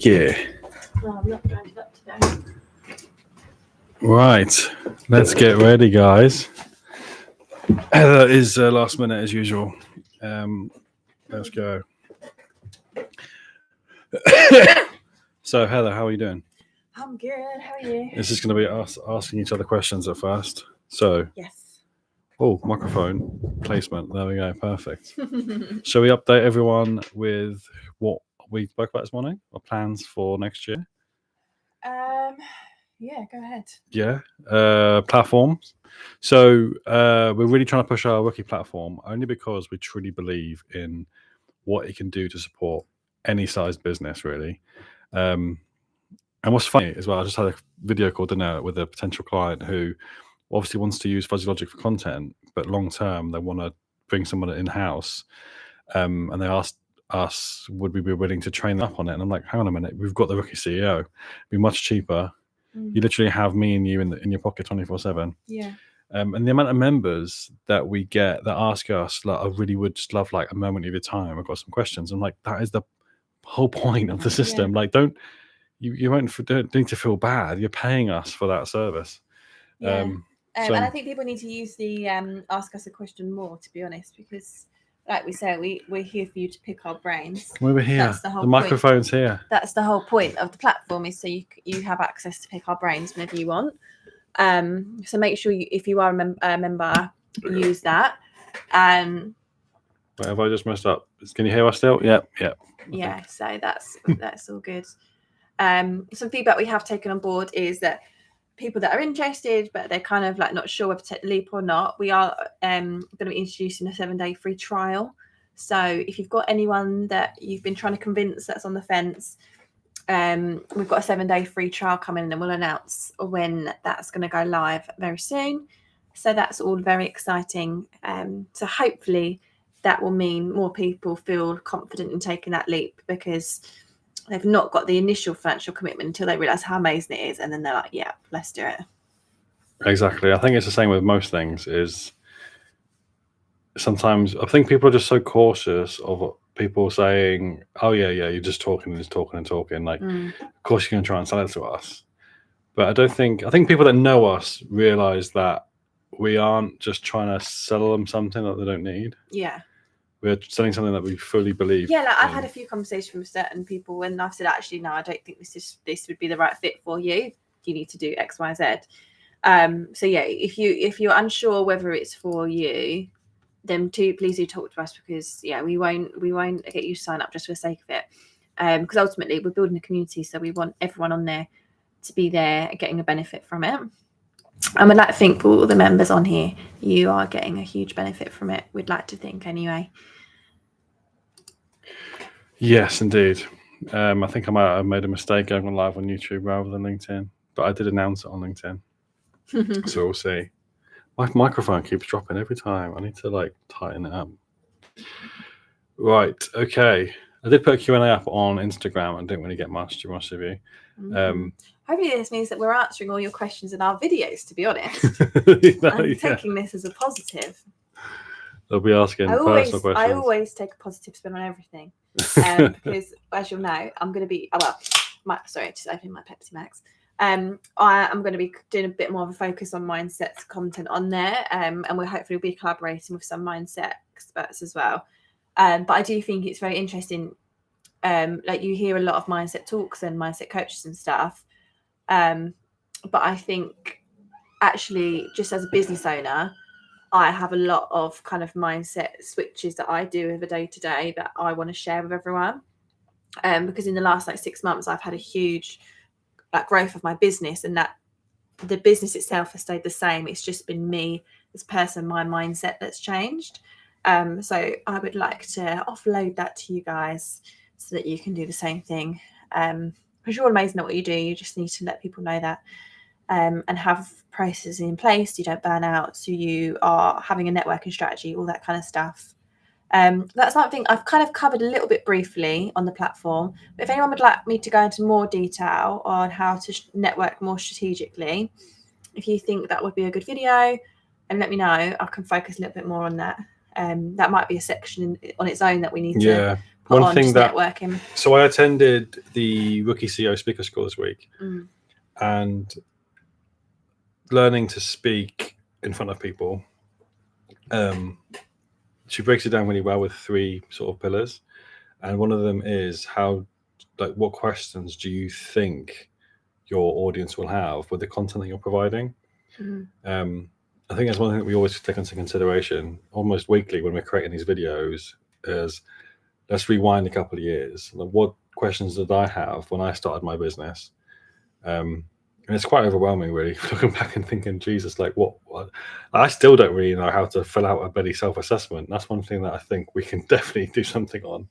Yeah. No, I'm not driving up today. Right. Let's get ready, guys. Heather is last minute as usual. Let's go. So, Heather, how are you doing? I'm good. How are you? This is going to be us asking each other questions at first. So, Yes. oh, microphone placement. There we go. Perfect. Shall we update everyone with what we spoke about this morning? Our plans for next year? Yeah, go ahead. Yeah. Platforms. So we're really trying to push our rookie platform only because we truly believe in what it can do to support any size business, really. And what's funny as well, I just had a video call dinner with a potential client who obviously wants to use Fuzzy Logic for content, but long term they want to bring someone in-house. And they asked us, would we be willing to train them up on it? And I'm like, hang on a minute, we've got the rookie CEO. It'd be much cheaper. You literally have me and you in your pocket 24/7. Yeah. And the amount of members that we get that ask us, like, I really would just love like a moment of your time. I've got some questions. I'm like, that is the whole point of the system. Like, don't need to feel bad. You're paying us for that service. Yeah. So- and I think people need to use the ask us a question more, to be honest, because like we say, we're here for you to pick our brains. We're here. That's the whole The microphone's here. That's the whole point of the platform, is so you have access to pick our brains whenever you want. So make sure if you are a member, use that. Wait, have I just messed up? Can you hear us still? Yep. Yeah, so that's all good. Some feedback we have taken on board is that people that are interested, but they're kind of like not sure whether to take the leap or not, we are going to be introducing a 7-day free trial. So if you've got anyone that you've been trying to convince that's on the fence, we've got a 7-day free trial coming, and we'll announce when that's going to go live very soon. So that's all very exciting. So hopefully that will mean more people feel confident in taking that leap, because they've not got the initial financial commitment until they realize how amazing it is, and then they're like, yeah, let's do it. Exactly. I think it's the same with most things. Is sometimes I think people are just so cautious of people saying, oh yeah, you're just talking and talking. Like, of course you're going to try and sell it to us. But I think people that know us realize that we aren't just trying to sell them something that they don't need. Yeah. We're selling something that we fully believe. Yeah, like I've had a few conversations with certain people, and I've said, actually, no, I don't think this would be the right fit for you. You need to do X, Y, Z. So yeah, if you're unsure whether it's for you, then please do talk to us, because yeah, we won't get you to sign up just for the sake of it. Because ultimately we're building a community, so we want everyone on there to be there getting a benefit from it. And we'd like to think for all the members on here, you are getting a huge benefit from it. We'd like to think anyway. Yes, indeed. I think I might have made a mistake going live on YouTube rather than LinkedIn, but I did announce it on LinkedIn. So we'll see. My microphone keeps dropping every time. I need to like tighten it up. Right. Okay. I did put a Q&A up on Instagram and didn't really get much, to be honest with you. Hopefully this means that we're answering all your questions in our videos, to be honest. I'm taking this as a positive. They'll be asking personal questions. I always take a positive spin on everything. Because as you'll know, I'm going to be, just opening my Pepsi Max. I'm going to be doing a bit more of a focus on mindset content on there. And we'll hopefully be collaborating with some mindset experts as well. But I do think it's very interesting. Like, you hear a lot of mindset talks and mindset coaches and stuff. But I think actually, just as a business owner, I have a lot of kind of mindset switches that I do over day to day that I want to share with everyone. Because in the last 6 months, I've had a huge growth of my business, and that the business itself has stayed the same. It's just been me, this person, my mindset that's changed. So I would like to offload that to you guys so that you can do the same thing. Because you're amazing at what you do. You just need to let people know that. And have processes in place, so you don't burn out, so you are having a networking strategy, all that kind of stuff. That's something I've kind of covered a little bit briefly on the platform. But if anyone would like me to go into more detail on how to network more strategically, if you think that would be a good video, and let me know, I can focus a little bit more on that. That might be a section on its own that we need to put One on thing just that- networking. So I attended the Rookie CEO Speaker School this week, and learning to speak in front of people. She breaks it down really well with 3 sort of pillars, and one of them is what questions do you think your audience will have with the content that you're providing? I think that's one thing that we always take into consideration almost weekly when we're creating these videos is, let's rewind a couple of years. Like, what questions did I have when I started my business? And it's quite overwhelming, really, looking back and thinking, Jesus, like what? I still don't really know how to fill out a Betty self-assessment. That's one thing that I think we can definitely do something on.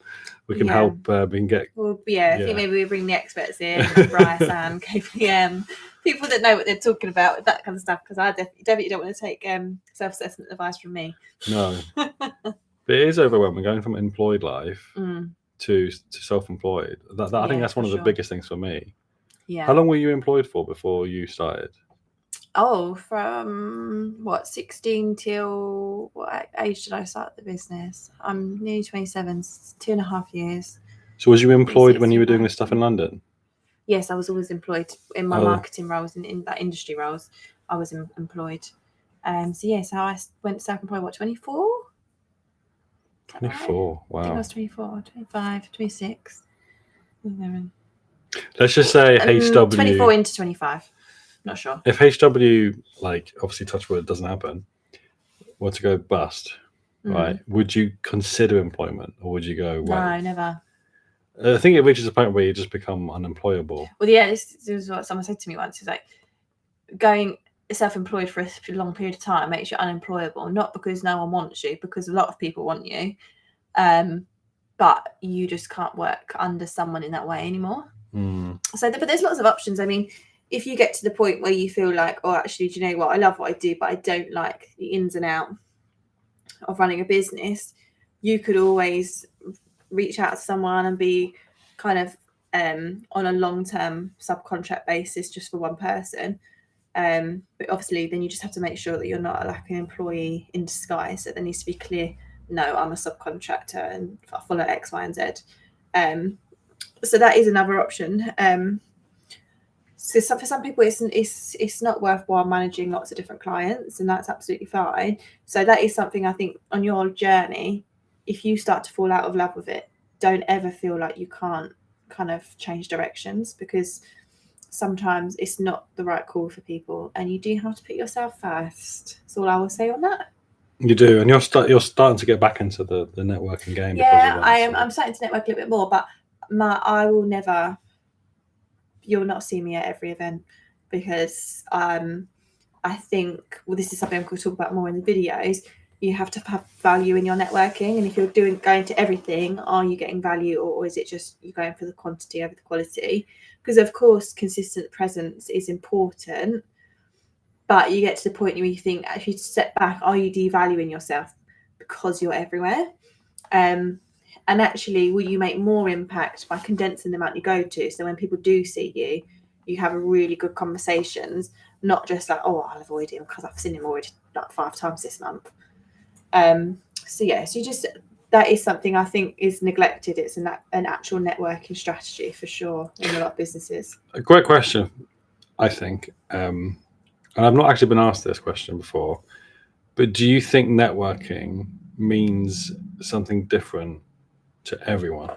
We can help. We can get. Well, I think maybe we bring the experts in, Bryce and KPM, people that know what they're talking about, that kind of stuff. Because I definitely don't want to take self-assessment advice from me. No, but it is overwhelming going from employed life to self-employed. I think that's one of the biggest things for me. Yeah. How long were you employed for before you started? Oh, from 16 till what age did I start the business? I'm nearly 27, 2.5 years. So was you employed when you were doing this stuff in London? Yes, I was always employed in my marketing roles, in that industry roles. I was employed. So I went self-employed, 24? 24, wow. I think I was 24, 25, 26. 11. Let's just say HW 24 into 25. Not sure. If HW, like, obviously touch wood, doesn't happen, were to go bust, right? Would you consider employment, or would you go, well, no, never? I think it reaches a point where you just become unemployable. Well, yeah, this is what someone said to me once. It's like going self-employed for a long period of time makes you unemployable, not because no one wants you, because a lot of people want you, but you just can't work under someone in that way anymore. So, but there's lots of options. I mean, if you get to the point where you feel like, oh, actually, do you know what? I love what I do, but I don't like the ins and outs of running a business, you could always reach out to someone and be kind of on a long-term subcontract basis just for one person. But obviously, then you just have to make sure that you're not like an employee in disguise. So there needs to be clear, no, I'm a subcontractor and I follow X, Y, and Z. So that is another option. So for some people, it's not worthwhile managing lots of different clients, and that's absolutely fine. So that is something I think on your journey, if you start to fall out of love with it, don't ever feel like you can't kind of change directions, because sometimes it's not the right call for people, and you do have to put yourself first. That's all I will say on that. You do, and you're starting to get back into the networking game. Yeah, I am. I'm starting to network a little bit more, but I will never. You'll not see me at every event, because I think, well, this is something we'll talk about more in the videos. You have to have value in your networking, and if you're going to everything, are you getting value, or is it just you're going for the quantity over the quality? Because of course, consistent presence is important, but you get to the point where you think, if you step back, are you devaluing yourself because you're everywhere? And actually, will you make more impact by condensing the amount you go to? So when people do see you, you have a really good conversations, not just like, oh, I'll avoid him because I've seen him already like 5 times this month. So you just, that is something I think is neglected. It's an actual networking strategy for sure in a lot of businesses. A great question, I think. And I've not actually been asked this question before, but do you think networking means something different to everyone?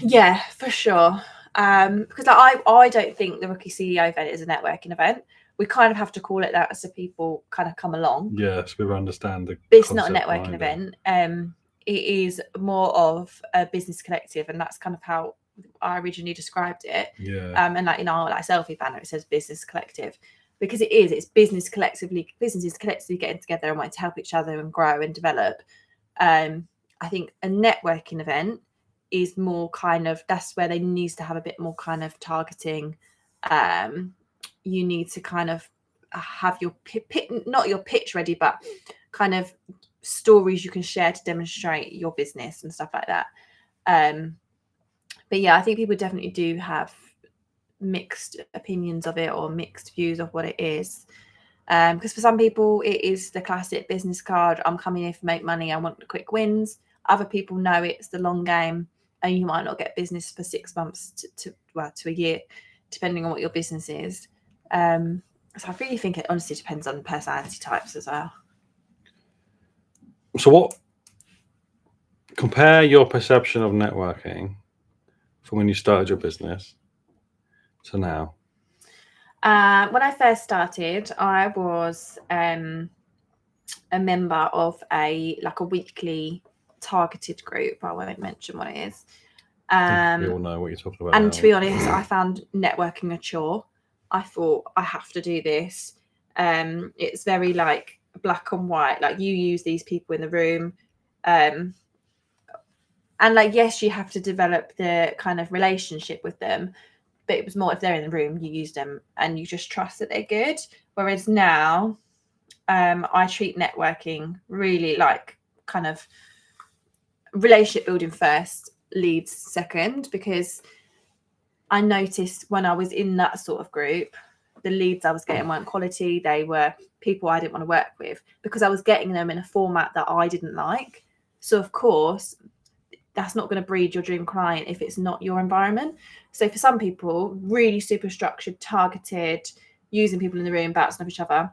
Yeah, for sure. Because I don't think the Rookie CEO event is a networking event. We kind of have to call it that so people kind of come along. Yeah, so we understand it's not a networking event. It is more of a business collective, and that's kind of how I originally described it. Yeah. And like selfie banner, it says business collective, because it's businesses collectively getting together and wanting to help each other and grow and develop. I think a networking event is more kind of, that's where they needs to have a bit more kind of targeting. You need to kind of have your not your pitch ready, but kind of stories you can share to demonstrate your business and stuff like that. But yeah, I think people definitely do have mixed opinions of it, or mixed views of what it is. Because for some people it is the classic business card. I'm coming here to make money. I want the quick wins. Other people know it's the long game, and you might not get business for 6 months to a year, depending on what your business is. So I really think it honestly depends on personality types as well. So compare your perception of networking from when you started your business to now. When I first started, I was a member of a weekly targeted group. I won't mention what it is. We all know what you're talking about. And now. to be honest, I found networking a chore. I thought I have to do this. It's very black and white. Like, you use these people in the room. And yes, you have to develop the kind of relationship with them. But it was more, if they're in the room, you use them and you just trust that they're good. Whereas now, I treat networking really kind of relationship building first, leads second, because I noticed when I was in that sort of group, the leads I was getting weren't quality. They were people I didn't want to work with because I was getting them in a format that I didn't like. So of course, that's not going to breed your dream client if it's not your environment. So for some people, really super structured, targeted, using people in the room, bouncing off each other,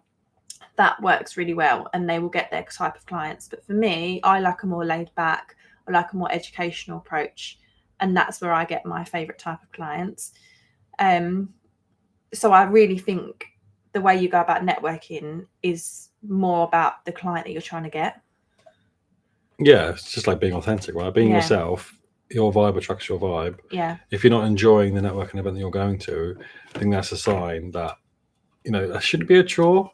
that works really well and they will get their type of clients. But for me, I like a more laid back, I like a more educational approach. And that's where I get my favorite type of clients. So I really think the way you go about networking is more about the client that you're trying to get. Yeah, it's just like being authentic, right? Being yourself, your vibe attracts your vibe. Yeah. If you're not enjoying the networking event that you're going to, I think that's a sign that, that shouldn't be a chore.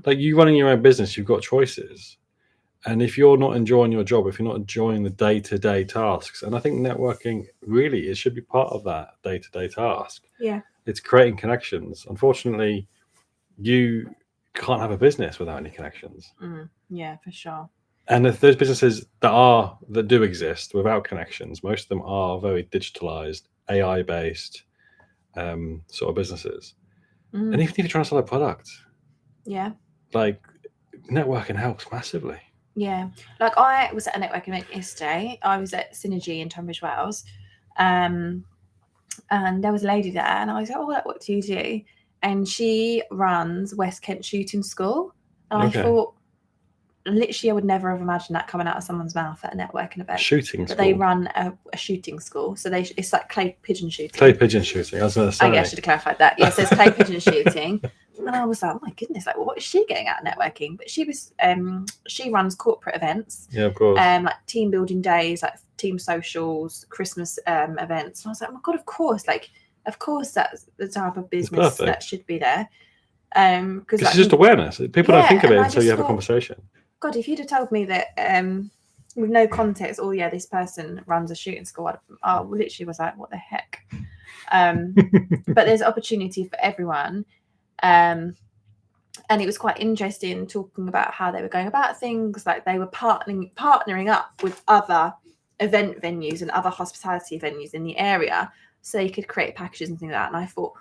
Like, you running your own business, you've got choices. And if you're not enjoying your job, if you're not enjoying the day-to-day tasks, and I think networking really, it should be part of that day-to-day task. Yeah. It's creating connections. Unfortunately, you can't have a business without any connections. Yeah, for sure. And if those businesses that do exist without connections, most of them are very digitalized, AI-based sort of businesses. And even if you're trying to sell a product, networking helps massively. Yeah, I was at a networking event yesterday. I was at Synergy in Tunbridge Wells, and there was a lady there, and I was like, "Oh, what do you do?" And she runs West Kent Shooting School, and I thought, literally, I would never have imagined that coming out of someone's mouth at a networking event. Shooting school. They run a shooting school, so it's like clay pigeon shooting. Clay pigeon shooting. I was going to say. I should have clarified that. Yes, there's clay pigeon shooting. And I was like, oh my goodness, what is she getting at networking? But she was, she runs corporate events. Yeah, of course. Like team building days, like team socials, Christmas events. And I was like, oh my God, of course that's the type of business that should be there. Because it's just awareness. People don't think of it until you have a conversation. God, if you'd have told me that with no context, this person runs a shooting school, I literally was like, what the heck? But there's opportunity for everyone. And it was quite interesting talking about how they were going about things. Like, they were partnering up with other event venues and other hospitality venues in the area, so you could create packages and things like that. And I thought,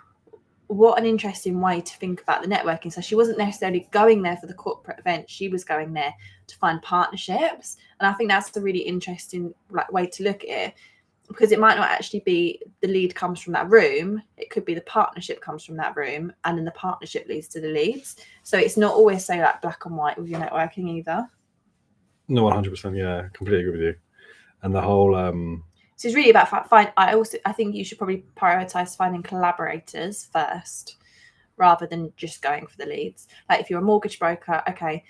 what an interesting way to think about the networking. So she wasn't necessarily going there for the corporate event, she was going there to find partnerships. And I think that's a really interesting way to look at it, because it might not actually be the lead comes from that room. It could be the partnership comes from that room, and then the partnership leads to the leads. So it's not always so black and white with your networking either. No, 100%. Yeah, completely agree with you. And the whole so it's really about I think you should probably prioritize finding collaborators first, rather than just going for the leads. Like, if you're a mortgage broker, okay,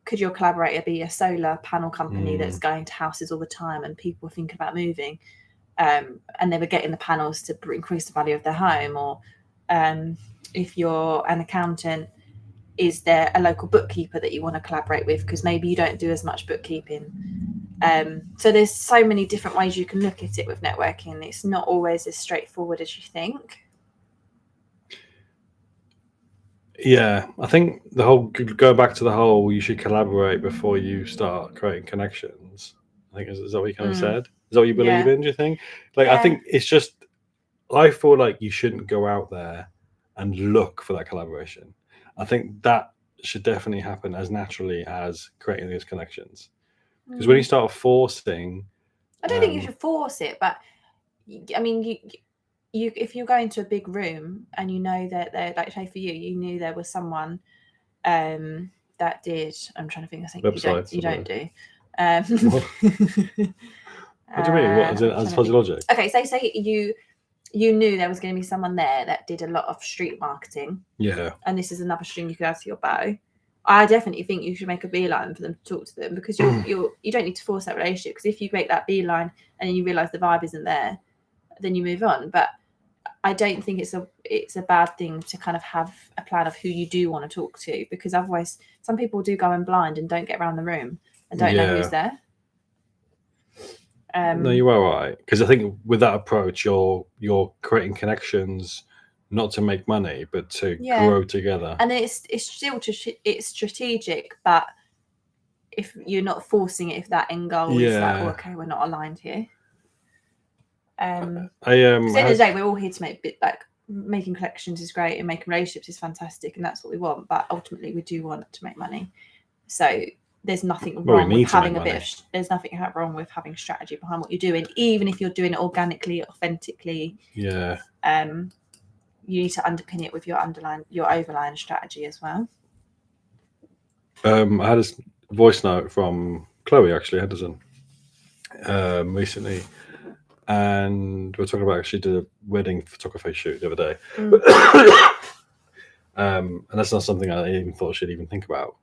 could your collaborator be a solar panel company that's going to houses all the time and people are thinking about moving, and they were getting the panels to increase the value of their home? Or if you're an accountant, is there a local bookkeeper that you want to collaborate with, because maybe you don't do as much bookkeeping? So there's so many different ways you can look at it with networking. It's not always as straightforward as you think. Yeah, I think the whole, go back to the whole, you should collaborate before you start creating connections. I think is that what you kind of said? Is that what you believe in? Do you think? I think it's just, I feel like you shouldn't go out there and look for that collaboration. I think that should definitely happen as naturally as creating these connections. Because when you start forcing, I don't think you should force it, but I mean, you if you go into a big room and you know that they're like, say for you knew there was someone that did. I'm trying to think. I think websites, you don't do. What do you mean? What is it as Fuzzy Logic? Okay, so say you knew there was going to be someone there that did a lot of street marketing. Yeah. And this is another string you could add to your bow. I definitely think you should make a beeline for them to talk to them, because you don't need to force that relationship. Because if you make that beeline and then you realise the vibe isn't there, then you move on. But I don't think it's a bad thing to kind of have a plan of who you do want to talk to, because otherwise some people do go in blind and don't get around the room and don't know who's there. No, you are right, because I think with that approach, you're creating connections, not to make money, but to grow together. And it's still it's strategic, but if you're not forcing it, if that end goal is like, oh, okay, we're not aligned here. At the end of the day, we're all here to make making collections is great and making relationships is fantastic, and that's what we want. But ultimately, we do want to make money. So there's nothing wrong with having there's nothing wrong with having strategy behind what you're doing, even if you're doing it organically, authentically. Yeah. You need to underpin it with your overlying strategy as well. I had a voice note from Chloe actually Henderson recently, and we're talking about, she did a wedding photography shoot the other day. And that's not something I even thought she'd even think about.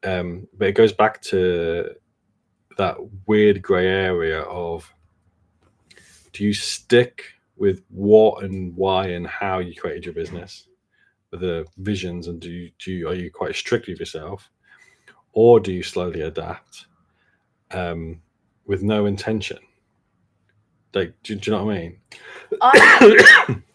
But it goes back to that weird grey area of, do you stick with what and why and how you created your business, with the visions, and are you quite strict with yourself, or do you slowly adapt with no intention? Like, do you know what I mean?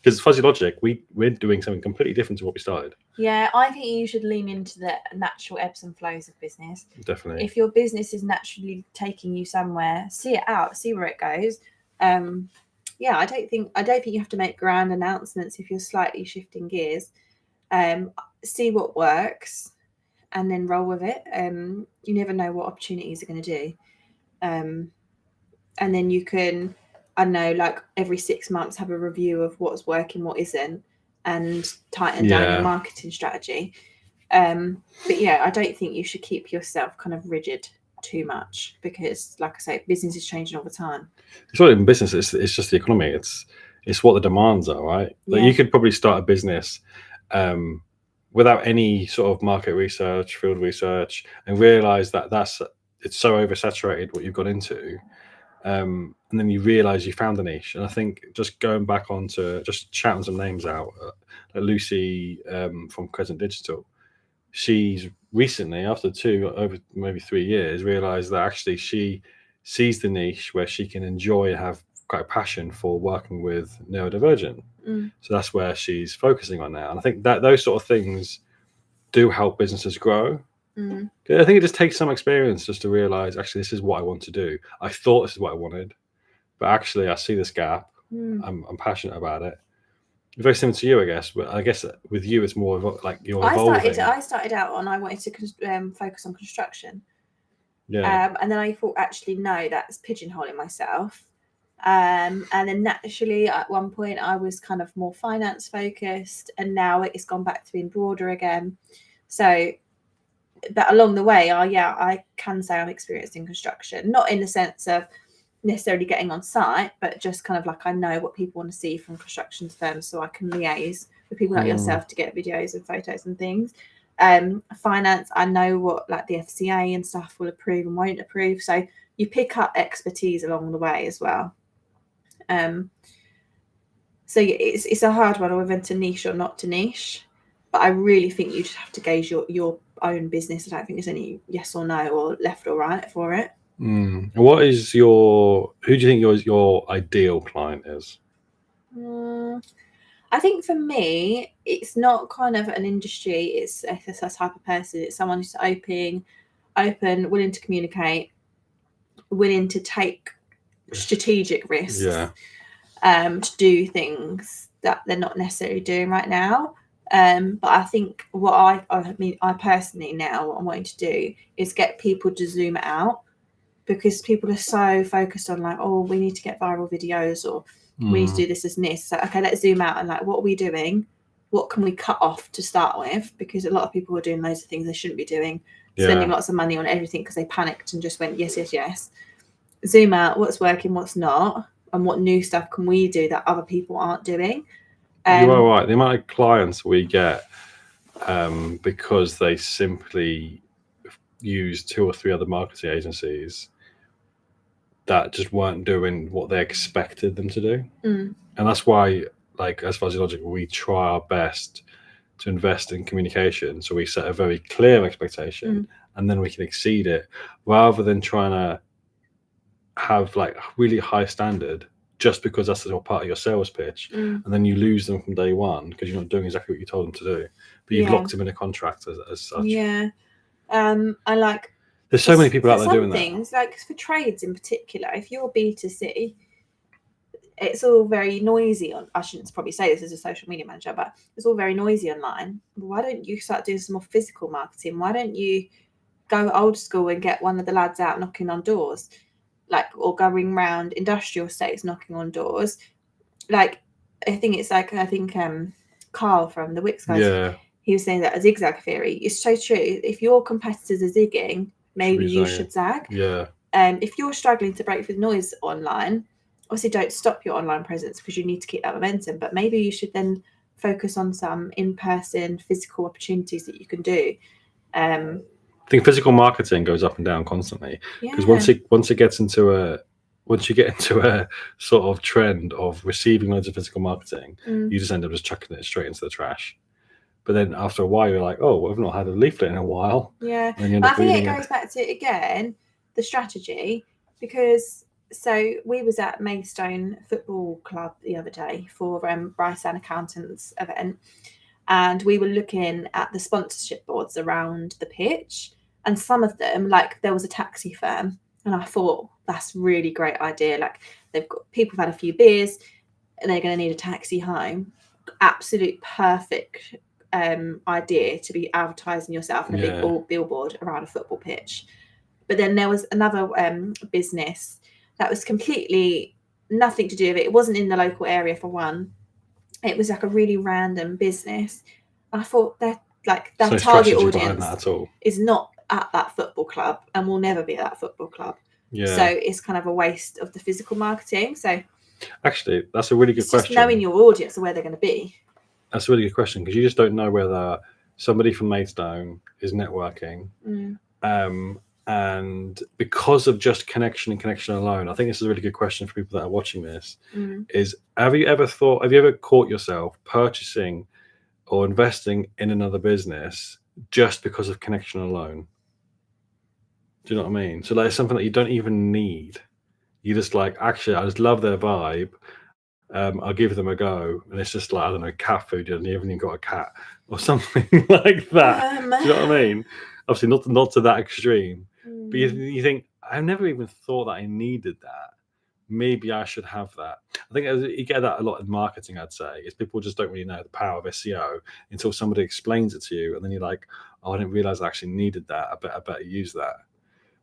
Because Fuzzy Logic, we're doing something completely different to what we started. Yeah, I think you should lean into the natural ebbs and flows of business. Definitely. If your business is naturally taking you somewhere, see it out, see where it goes. Yeah, I don't think you have to make grand announcements if you're slightly shifting gears. See what works, and then roll with it. You never know what opportunities are going to do, and then you can, I don't know, like every 6 months have a review of what's working, what isn't, and tighten down your marketing strategy. But yeah, I don't think you should keep yourself kind of rigid too much, because like I say, business is changing all the time. It's not even business, it's just the economy. It's what the demands are, right? Like, you could probably start a business without any sort of market research, field research, and realize that it's so oversaturated what you've got into, and then you realize you found a niche. And I think just going back onto, just shouting some names out, like Lucy from Crescent Digital, she's recently, after maybe 3 years, realized that actually she sees the niche where she can enjoy and have quite a passion for working with neurodivergent. So that's where she's focusing on now. And I think that those sort of things do help businesses grow. I think it just takes some experience just to realize, actually, this is what I want to do. I thought this is what I wanted, but actually I see this gap. I'm passionate about it. Very similar to you, I guess. But I guess with you, it's more of like you're evolving. I started out and I wanted to focus on construction. Yeah. And then I thought, actually, no, that's pigeonholing myself. And then naturally, at one point, I was kind of more finance focused, and now it's gone back to being broader again. So, but along the way, I can say I'm experienced in construction, not in the sense of necessarily getting on site, but just kind of like, I know what people want to see from construction firms, so I can liaise with people like yourself to get videos and photos and things. Finance, I know what like the FCA and stuff will approve and won't approve, so you pick up expertise along the way as well. So it's a hard one, whether to niche or not to niche, but I really think you just have to gauge your own business. I don't think there's any yes or no or left or right for it. What is who do you think your ideal client is? I think for me, it's not kind of an industry, it's a type of person. It's someone who's open, willing to communicate, willing to take strategic risks, to do things that they're not necessarily doing right now. But I think what I personally now, what I'm wanting to do is get people to zoom out because people are so focused on like, oh, we need to get viral videos, or we need to do this and this. So okay, let's zoom out and like, what are we doing? What can we cut off to start with? Because a lot of people are doing loads of things they shouldn't be doing, spending lots of money on everything because they panicked and just went yes, yes, yes. Zoom out, what's working, what's not, and what new stuff can we do that other people aren't doing. You are right. The amount of clients we get because they simply use 2 or 3 other marketing agencies that just weren't doing what they expected them to do. And that's why, like, as Fuzzy Logic, we try our best to invest in communication. So we set a very clear expectation and then we can exceed it, rather than trying to have like a really high standard just because that's your part of your sales pitch, and then you lose them from day one because you're not doing exactly what you told them to do, but you've locked them in a contract as such. I like, there's so many people out there doing things, like for trades in particular, if you're B2C, it's all very noisy on, I shouldn't probably say this as a social media manager, but it's all very noisy online. Why don't you start doing some more physical marketing? Why don't you go old school and get one of the lads out knocking on doors, like, or going around industrial estates knocking on doors? Like, I think Carl from the Wix guys, he was saying that a zigzag theory is so true. If your competitors are zigging, maybe you should zag. If you're struggling to break through the noise online, obviously don't stop your online presence because you need to keep that momentum, but maybe you should then focus on some in-person physical opportunities that you can do. I think physical marketing goes up and down constantly, because once you get into a sort of trend of receiving loads of physical marketing, you just end up just chucking it straight into the trash. But then after a while, you're like, oh, we've not had a leaflet in a while. Yeah, I think it goes back to, again, the strategy, because so we was at Maidstone Football Club the other day for Bryce and Accountants event, and we were looking at the sponsorship boards around the pitch, and some of them, like, there was a taxi firm, and I thought that's a really great idea. Like, they've got people have had a few beers and they're going to need a taxi home. Absolute perfect idea to be advertising yourself in a big billboard around a football pitch. But then there was another business that was completely nothing to do with it. It wasn't in the local area, for one. It was like a really random business. I thought that, like, that target audience is not at that football club and will never be at that football club. So it's kind of a waste of the physical marketing. So actually, that's a really good question. Just knowing your audience and where they're going to be. That's a really good question, because you just don't know whether somebody from Maidstone is networking. And because of just connection and connection alone, I think this is a really good question for people that are watching this, is have you ever caught yourself purchasing or investing in another business just because of connection alone? Do you know what I mean? So like, it's something that you don't even need. You just like, actually, I just love their vibe. I'll give them a go, and it's just like, I don't know, cat food, and you haven't even got a cat or something like that. Do you know what I mean? Obviously, not to that extreme, but you think, I've never even thought that I needed that. Maybe I should have that. I think you get that a lot in marketing. I'd say is people just don't really know the power of SEO until somebody explains it to you, and then you're like, oh, I didn't realize I actually needed that. I better use that.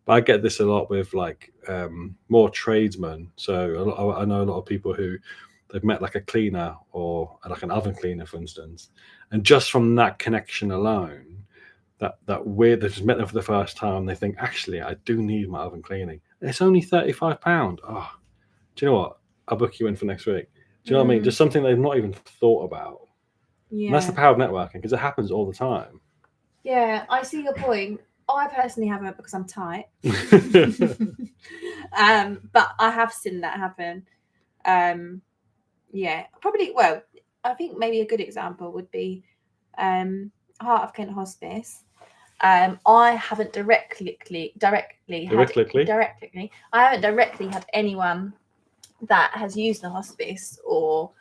But I get this a lot with like more tradesmen. So I know a lot of people who they've met like a cleaner or like an oven cleaner, for instance, and just from that connection alone, that weird, they just met them for the first time, they think, actually, I do need my oven cleaning. It's only £35. Oh, do you know what? I'll book you in for next week. Do you know what I mean? Just something they've not even thought about. And that's the power of networking, because it happens all the time. Yeah, I see your point. I personally haven't, because I'm tight. But I have seen that happen. Probably. Well, I think maybe a good example would be Heart of Kent Hospice. I haven't directly had anyone that has used the hospice or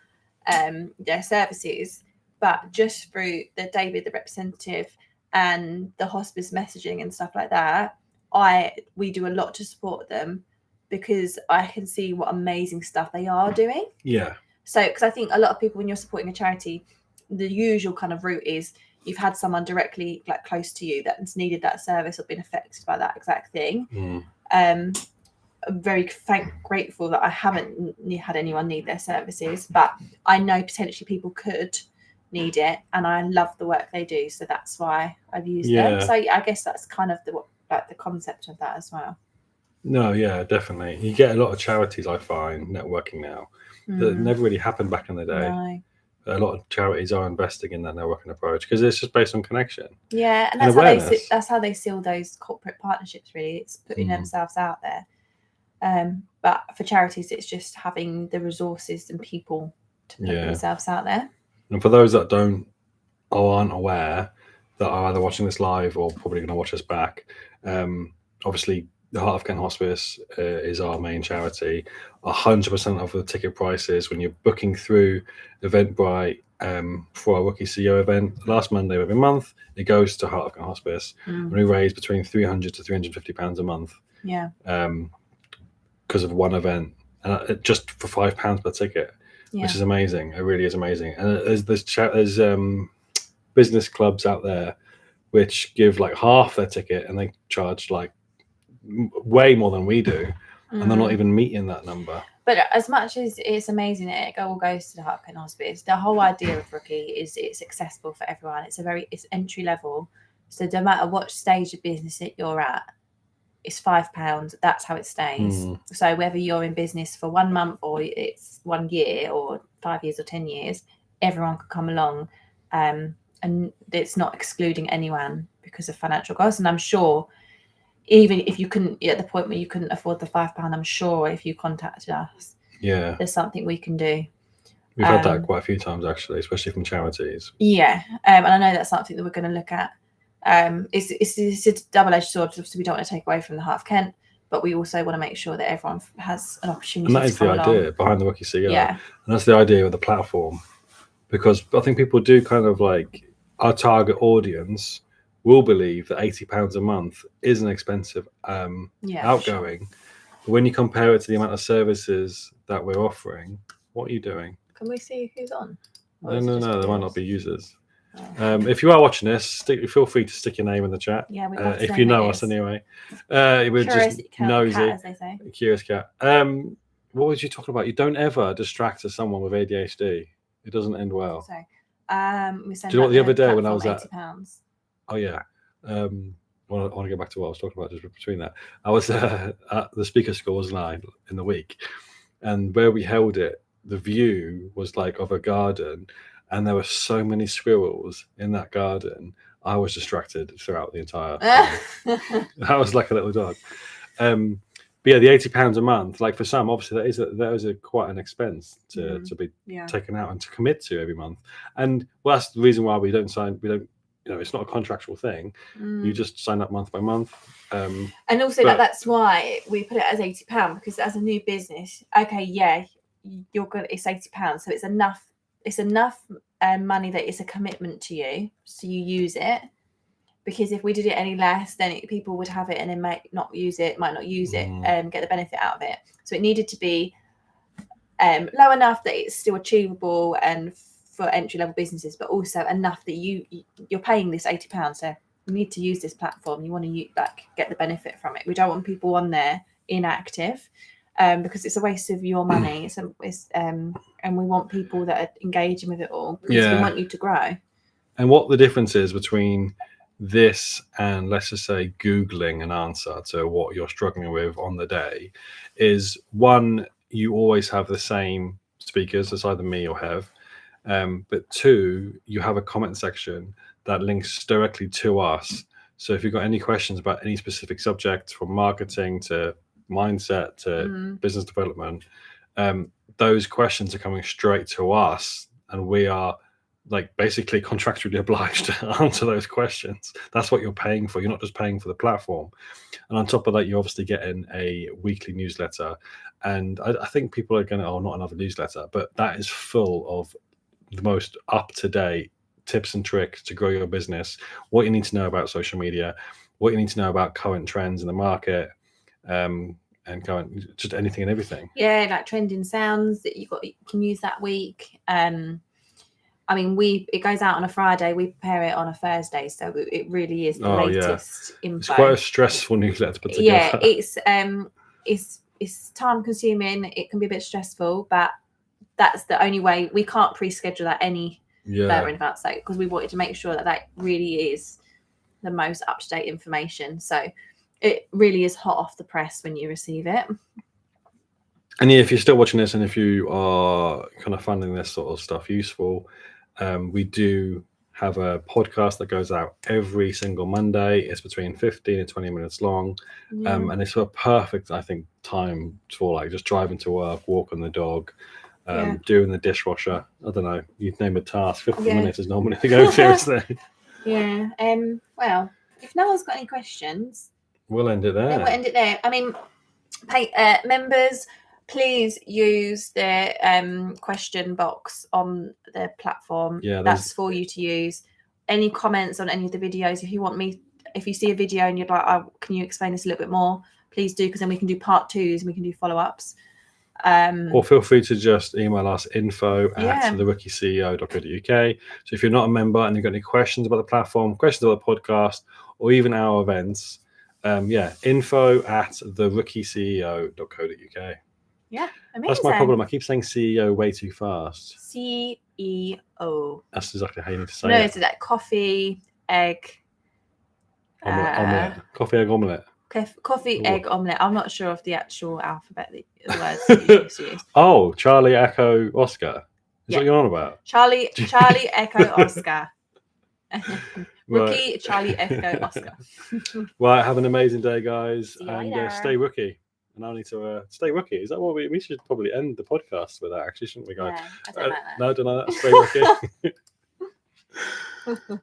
their services, but just through David, the representative, and the hospice messaging and stuff like that, we do a lot to support them, because I can see what amazing stuff they are doing. Yeah. So, because I think a lot of people, when you're supporting a charity, the usual kind of route is you've had someone directly, like, close to you that's needed that service or been affected by that exact thing. very grateful that I haven't had anyone need their services, but I know potentially people could need it, and I love the work they do, so that's why I've used them. So I guess that's kind of the concept of that as well. No, yeah, definitely. You get a lot of charities, I find, networking now that never really happened back in the day. No. A lot of charities are investing in that networking approach because it's just based on connection. Yeah, and that's how they seal those corporate partnerships. Really, it's putting themselves out there. But for charities, it's just having the resources and people to put themselves out there. And for those that aren't aware, that are either watching this live or probably going to watch us back, obviously the Heart of Kent Hospice is our main charity. 100% of the ticket prices when you're booking through Eventbrite for our Rookie CEO event last Monday of every month, it goes to Heart of Kent Hospice, and we raise between £300 to £350 a month. Yeah. Because of one event, and just for £5 per ticket, which is amazing. It really is amazing. And there's business clubs out there which give like half their ticket, and they charge like way more than we do, and they're not even meeting that number. But as much as it's amazing that it all goes to the Heart of Kent Hospice, the whole idea of Rookie is it's accessible for everyone. It's entry level, so no matter what stage of business that you're at, it's £5. That's how it stays. So whether you're in business for 1 month or it's 1 year or 5 years or 10 years, everyone could come along, and it's not excluding anyone because of financial costs. And I'm sure even if you couldn't, at the point where you couldn't afford the £5, I'm sure if you contacted us, there's something we can do. We've had that quite a few times actually, especially from charities. Yeah, and I know that's something that we're going to look at. It's a double-edged sword. Obviously, we don't want to take away from the Heart of Kent, but we also want to make sure that everyone has an opportunity. And that is the idea behind the Rookie CEO. Yeah, and that's the idea of the platform, because I think people do kind of like our target audience will believe that £80 a month is an expensive outgoing. Sure. But when you compare it to the amount of services that we're offering, what are you doing? Can we see who's on? No, there might not be users. If you are watching this, feel free to stick your name in the chat. Yeah, if you know us anyway. We're just nosy. Cat, as they say. Curious cat. What was you talking about? You don't ever distract someone with ADHD. It doesn't end well. So, we do you know what the other day when I was at £80. Oh yeah. I want to go back to what I was talking about just between that. I was at the speaker school, wasn't I, in the week, and where we held it, the view was like of a garden, and there were so many squirrels in that garden. I was distracted throughout the entire time. I was like a little dog. But yeah, the £80 a month, like for some, obviously that is quite an expense to be taken out and to commit to every month. And that's the reason why we don't, it's not a contractual thing. You just sign up month by month. And also that's why we put it as £80, because as a new business, it's £80, so it's enough money that it's a commitment to you, so you use it. Because if we did it any less, then people would have it and then might not use it and get the benefit out of it. So it needed to be low enough that it's still achievable and for entry-level businesses, but also enough that you're paying this £80, so you need to use this platform. You want to get the benefit from it. We don't want people on there inactive, because it's a waste of your money. And we want people that are engaging with it all, because we want you to grow. And what the difference is between this and, let's just say, Googling an answer to what you're struggling with on the day is, one, you always have the same speakers. It's either me or Hev. But two, you have a comment section that links directly to us. So if you've got any questions about any specific subject, from marketing to mindset to business development, those questions are coming straight to us, and we are basically contractually obliged to answer those questions. That's what you're paying for. You're not just paying for the platform. And on top of that, you're obviously getting a weekly newsletter. And I think people are going to, not another newsletter, but that is full of the most up-to-date tips and tricks to grow your business, what you need to know about social media, what you need to know about current trends in the market, and just anything and everything. Yeah, like trending sounds that you can use that week. It goes out on a Friday. We prepare it on a Thursday, so it really is the latest info. It's quite a stressful newsletter to put together. Yeah, it's it's time consuming. It can be a bit stressful, but that's the only way. We can't pre-schedule that any further in advance, because we wanted to make sure that that really is the most up-to-date information. So it really is hot off the press when you receive it. And yeah, if you're still watching this and if you are kind of finding this sort of stuff useful, we do have a podcast that goes out every single Monday. It's between 15 and 20 minutes long. And it's a perfect, I think, time for like just driving to work, walking the dog, doing the dishwasher. I don't know, you'd name a task. 50 minutes is normally the go-to thing. Yeah. Well, if no one's got any questions, we'll end it there. Then we'll end it there. I mean, members, please use the question box on the platform. Yeah, that's for you to use. Any comments on any of the videos? If you see a video and you'd like, can you explain this a little bit more? Please do, because then we can do part 2s and we can do follow-ups. Or feel free to just email us info@therookieCEO.co.uk. So if you're not a member and you've got any questions about the platform, questions about the podcast, or even our events, info@therookieCEO.co.uk. Yeah, amazing. That's my problem. I keep saying CEO way too fast. CEO. That's exactly how you need to say it. No, it's like coffee, egg. Omelette. Coffee, egg, omelette. Coffee, egg, omelette. I'm not sure of the actual alphabet, the words that you use. Oh, Charlie, Echo, Oscar. Is what you're on about? Charlie, Echo, Oscar. Rookie, Charlie, Echo, Oscar. Right, have an amazing day, guys. See you and later. Stay rookie. And I need to stay rookie. Is that what we should probably end the podcast with that, actually, shouldn't we, guys? Yeah, I don't like that. No, don't like that. Stay rookie.